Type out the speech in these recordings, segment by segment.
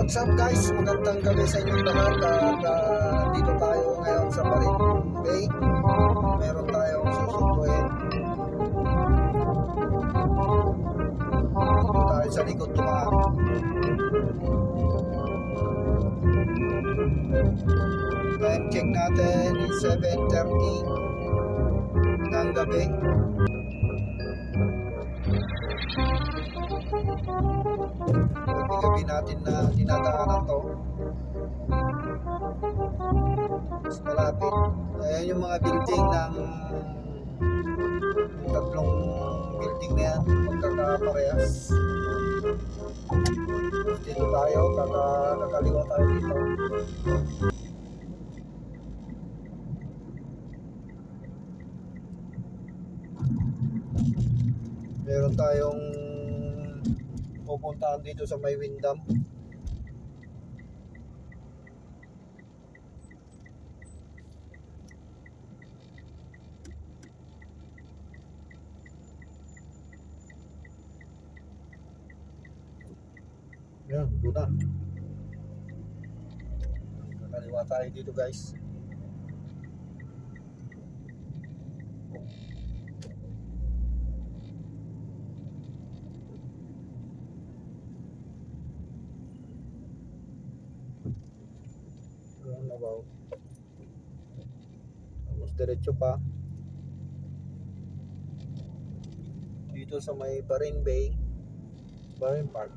What's up guys? Magandang gabi sa inyong lahat at dito tayo ngayon sa Marine Bay. Meron tayong susunduin. Dito tayo sa likod tumaan. Time check natin is 7:30 ng gabi. Gabi natin na dinadaanan to. Mas malapit. Ayan yung mga building ng tatlong building na yan, magkakaparehas. Dito tayo, kakaliwa tayo dito. Meron tayong pupuntahan dito sa may Windham. Yan, doon na. Kakaliwa tayo dito guys. About. Tapos diretso pa dito sa may Marine Bay, Marine Park.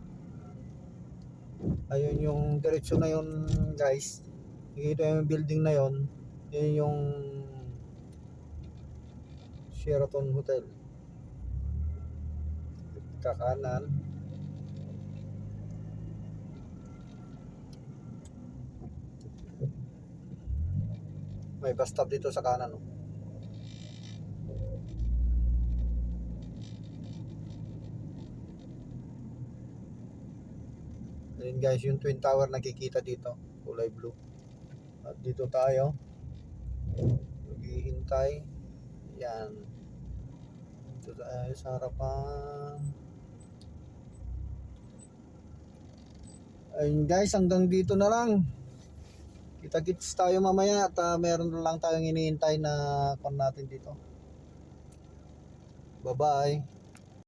Ayun yung diretso na yun guys. Nakikita yung building na yun. Yun yung Sheraton Hotel. Kakanan. May bus stop dito sa kanan. Ayun guys, yung Twin Tower nakikita dito, kulay blue. At dito tayo maghihintay. Yan. Dito tayo sa harapan. Ayun guys, hanggang dito na lang. Kita-kits tayo mamaya at meron lang tayong iniintay na kon natin dito. Bye-bye.